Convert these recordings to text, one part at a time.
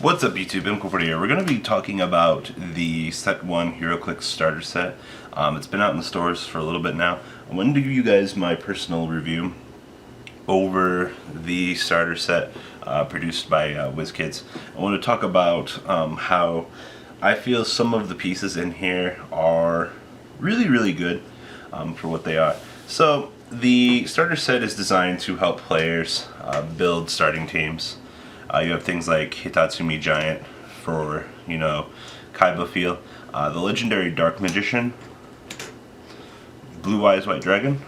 What's up YouTube, Imco40 here. We're going to be talking about the Set 1 Heroclix starter set. It's been out in the stores for a little bit now. I wanted to give you guys my personal review over the starter set produced by WizKids. I want to talk about how I feel some of the pieces in here are really good for what they are. So the starter set is designed to help players build starting teams. You have things like Tatsumi Giant for, Kaiba feel, the legendary Dark Magician, Blue Eyes White Dragon,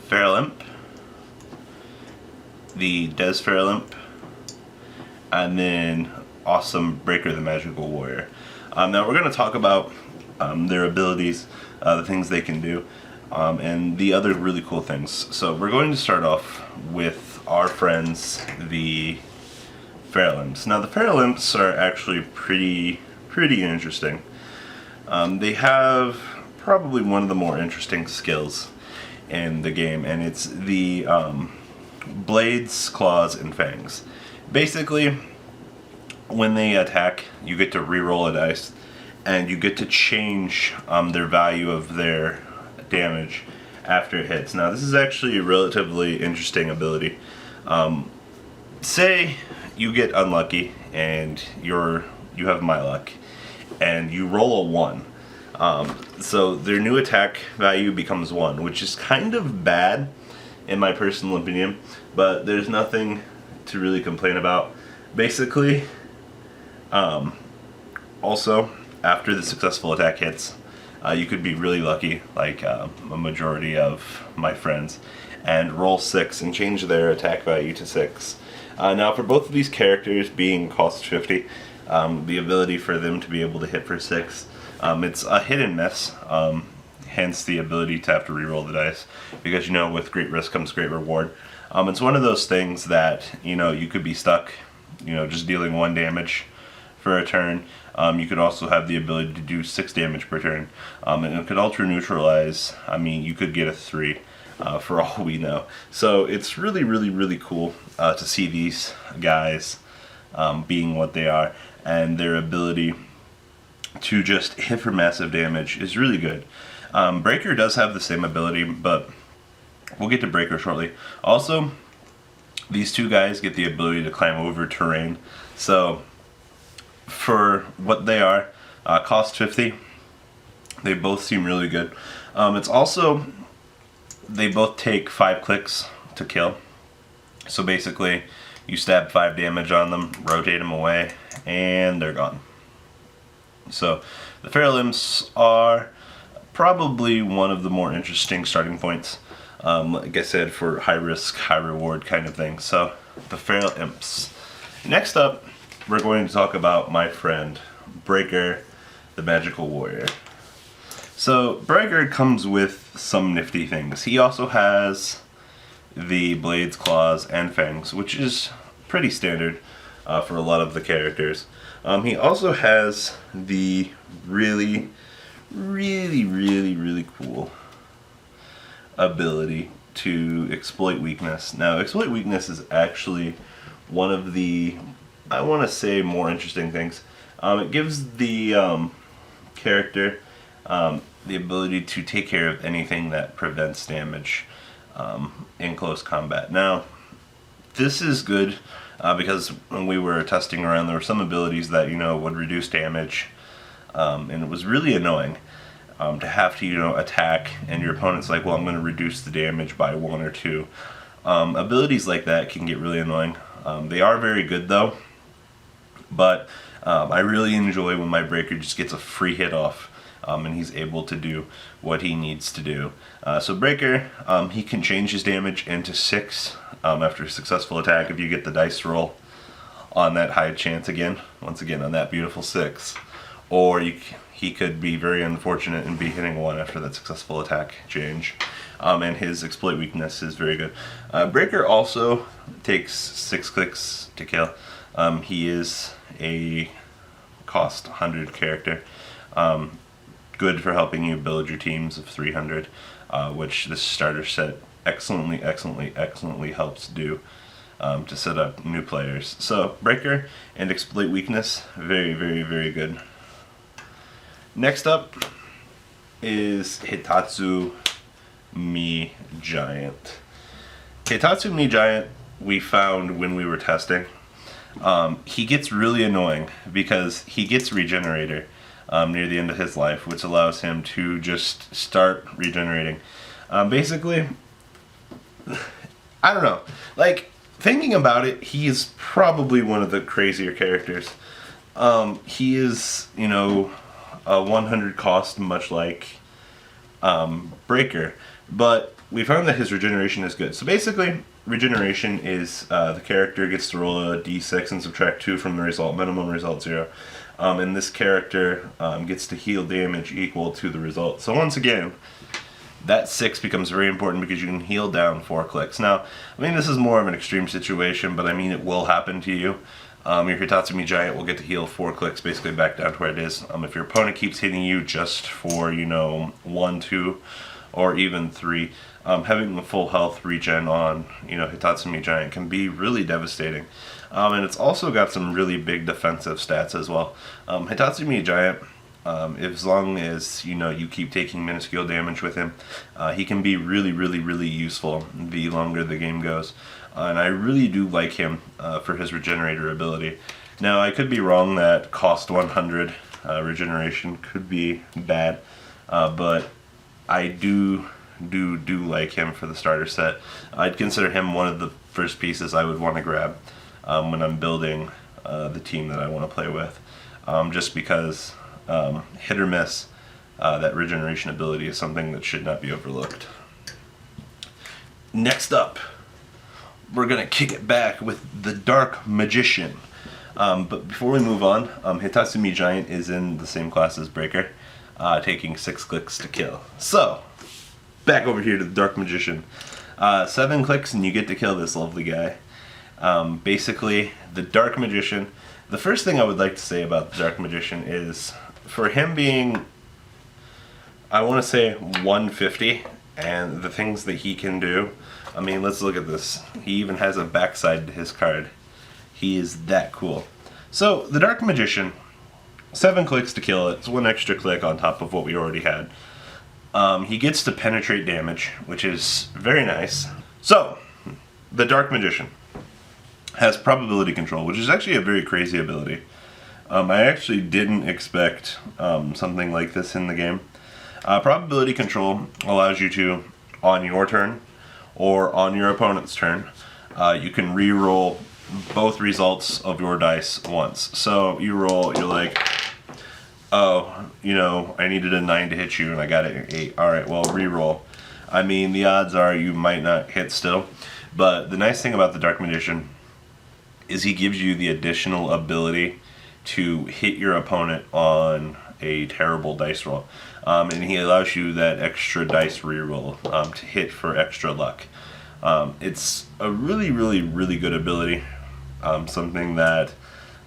Feral Imp, the Des Feral Imp, and then awesome Breaker the Magical Warrior. Now we're going to talk about their abilities, the things they can do, and the other really cool things. So we're going to start off with our friends, the Feral Imps. Now the Feral Imps are actually pretty interesting. They have probably one of the more interesting skills in the game, and it's the blades, claws, and fangs. Basically, when they attack, you get to re-roll a dice, and you get to change their value of their damage after it hits. Now this is actually a relatively interesting ability. Say you get unlucky and you have my luck and you roll a 1. So their new attack value becomes 1, which is kind of bad in my personal opinion, but there's nothing to really complain about. Basically, also after the successful attack hits, you could be really lucky, like a majority of my friends, and roll 6 and change their attack value to 6. Now for both of these characters being cost 50, the ability for them to be able to hit for 6, it's a hit and miss, hence the ability to have to re-roll the dice, because with great risk comes great reward. It's one of those things that you could be stuck just dealing 1 damage for a turn. You could also have the ability to do 6 damage per turn, and it could ultra neutralize. You could get a 3 for all we know. So it's really cool to see these guys being what they are, and their ability to just hit for massive damage is really good. Breaker does have the same ability, but we'll get to Breaker shortly. Also, these two guys get the ability to climb over terrain. So for what they are, cost 50, they both seem really good. It's also, they both take 5 clicks to kill. So basically, you stab 5 damage on them, rotate them away, and they're gone. So the Feral Imps are probably one of the more interesting starting points, like I said, for high risk, high reward kind of thing. So the Feral Imps. Next up, we're going to talk about my friend Breaker the Magical Warrior. So Breaker comes with some nifty things. He also has the blades, claws, and fangs, which is pretty standard for a lot of the characters. He also has the really cool ability to exploit weakness. Now, exploit weakness is actually one of the, I want to say, more interesting things. It gives the character the ability to take care of anything that prevents damage in close combat. Now, this is good because when we were testing around, there were some abilities that would reduce damage, and it was really annoying to have to attack, and your opponent's like, well, I'm going to reduce the damage by 1 or 2. Abilities like that can get really annoying. They are very good though, but I really enjoy when my Breaker just gets a free hit off, and he's able to do what he needs to do. So Breaker, he can change his damage into 6 after a successful attack if you get the dice roll on that high chance again, once again on that beautiful 6. Or he could be very unfortunate and be hitting 1 after that successful attack change. And his exploit weakness is very good. Breaker also takes 6 clicks to kill. He is a cost 100 character. Good for helping you build your teams of 300, which this starter set excellently helps do. to set up new players. So Breaker and Exploit Weakness, very, very, very good. Next up is Tatsumi Giant. Tatsumi Giant we found when we were testing. He gets really annoying because he gets Regenerator near the end of his life, which allows him to just start regenerating. Basically, I don't know. Like, thinking about it, he is probably one of the crazier characters. He is, you know, a 100 cost, much like Breaker, but we found that his regeneration is good. So basically, regeneration is the character gets to roll a d6 and subtract 2 from the result, minimum result 0. And this character gets to heal damage equal to the result. So once again, that 6 becomes very important because you can heal down 4 clicks. Now, I mean, this is more of an extreme situation, but I mean, it will happen to you. Your Tatsumi Giant will get to heal 4 clicks, basically back down to where it is. If your opponent keeps hitting you just for, you know, 1, 2, or even 3, having the full health regen on, you know, Tatsumi Giant can be really devastating. And it's also got some really big defensive stats as well. Tatsumi Giant, as long as, you know, you keep taking minuscule damage with him, he can be really, really, really useful the longer the game goes. And I really do like him for his regenerator ability. Now, I could be wrong that cost 100 regeneration could be bad, but I do like him for the starter set. I'd consider him one of the first pieces I would want to grab when I'm building the team that I want to play with. Just because hit or miss, that regeneration ability is something that should not be overlooked. Next up, we're going to kick it back with the Dark Magician. But before we move on, Tatsumi Giant is in the same class as Breaker, taking 6 clicks to kill. So, back over here to the Dark Magician. 7 clicks and you get to kill this lovely guy. Basically, the Dark Magician, the first thing I would like to say about the Dark Magician is, for him being, I want to say 150, and the things that he can do, I mean, let's look at this. He even has a backside to his card. He is that cool. So, the Dark Magician, 7 clicks to kill it. It's 1 extra click on top of what we already had. He gets to penetrate damage, which is very nice. So, the Dark Magician has probability control, which is actually a very crazy ability. I actually didn't expect something like this in the game. Probability control allows you to, on your turn or on your opponent's turn, you can re-roll both results of your dice once. So you roll, you're like, oh, you know, I needed a 9 to hit you and I got it at 8. Alright, well, re-roll. I mean, the odds are you might not hit still, but the nice thing about the Dark Magician is he gives you the additional ability to hit your opponent on a terrible dice roll. And he allows you that extra dice reroll to hit for extra luck. It's a really, really, really good ability. Something that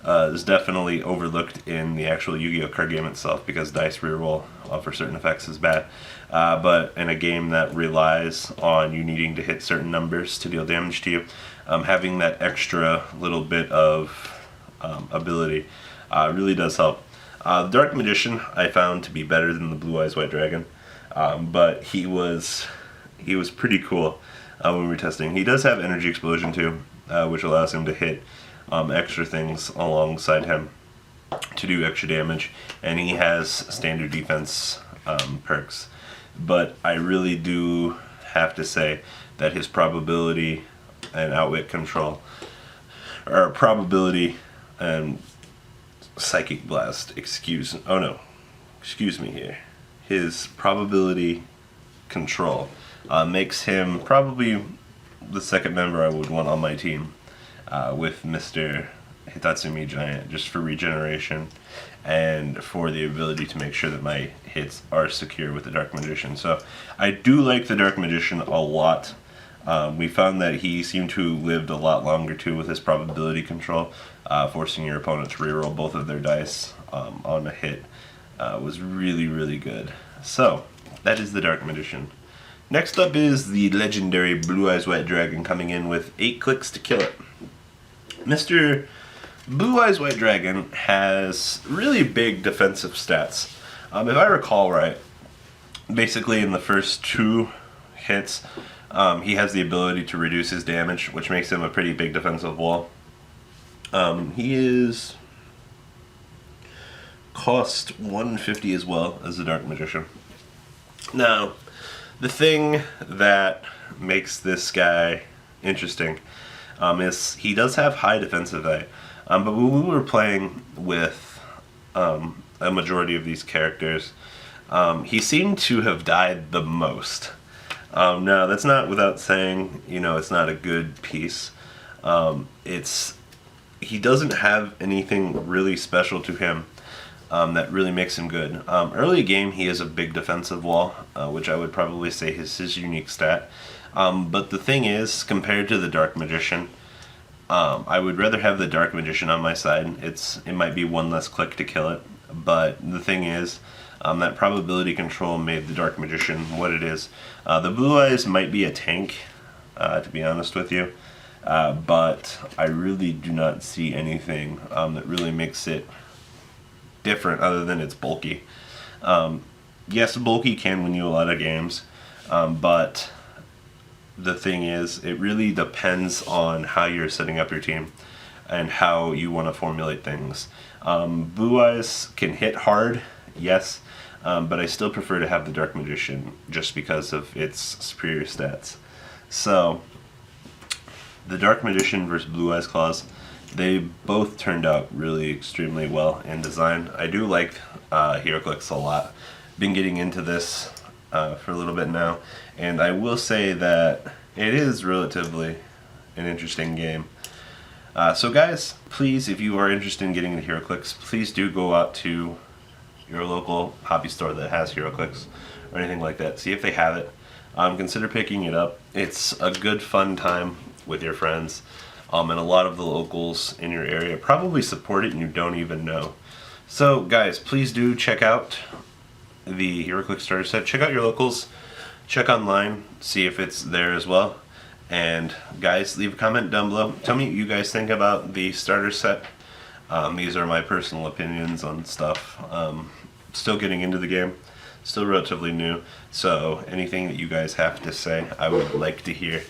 is definitely overlooked in the actual Yu-Gi-Oh card game itself, because dice reroll for certain effects is bad. But in a game that relies on you needing to hit certain numbers to deal damage to you, having that extra little bit of ability really does help. The Dark Magician I found to be better than the Blue Eyes White Dragon, but he was pretty cool when we were testing. He does have Energy Explosion too, which allows him to hit extra things alongside him to do extra damage, and he has standard defense perks. But I really do have to say that his probability and outwit control, or probability and psychic blast, excuse me here, his probability control makes him probably the second member I would want on my team, with Mr. Tatsumi Giant, just for regeneration and for the ability to make sure that my hits are secure with the Dark Magician. So I do like the Dark Magician a lot. We found that he seemed to lived a lot longer too with his probability control, forcing your opponent to reroll both of their dice on a hit was really, really good. So that is the Dark Magician. Next up is the legendary Blue Eyes White Dragon coming in with 8 clicks to kill it. Mr. Blue Eyes White Dragon has really big defensive stats. If I recall right, basically in the first 2 hits, he has the ability to reduce his damage, which makes him a pretty big defensive wall. He is cost 150 as well as the Dark Magician. Now, the thing that makes this guy interesting is he does have high defensive value. But when we were playing with a majority of these characters, he seemed to have died the most. Now, that's not without saying, it's not a good piece. He doesn't have anything really special to him that really makes him good. Early game, he has a big defensive wall, which I would probably say is his unique stat. But the thing is, compared to the Dark Magician, I would rather have the Dark Magician on my side. It might be 1 less click to kill it, but the thing is, that probability control made the Dark Magician what it is. The Blue Eyes might be a tank, to be honest with you, but I really do not see anything that really makes it different other than it's bulky. Yes, bulky can win you a lot of games, but the thing is, it really depends on how you're setting up your team and how you want to formulate things. Blue Eyes can hit hard, yes, but I still prefer to have the Dark Magician just because of its superior stats. So, the Dark Magician versus Blue Eyes Claws, they both turned out really extremely well in design. I do like Heroclix a lot. Been getting into this for a little bit now, and I will say that it is relatively an interesting game. So guys, please, if you are interested in getting the Heroclix, please do go out to your local hobby store that has Heroclix or anything like that. See if they have it. Consider picking it up. It's a good fun time with your friends. And a lot of the locals in your area probably support it and you don't even know. So guys, please do check out the Heroclix starter set. Check out your locals, check online, see if it's there as well. And guys, leave a comment down below. Tell me what you guys think about the starter set. These are my personal opinions on stuff. Still getting into the game, still relatively new, so anything that you guys have to say, I would like to hear.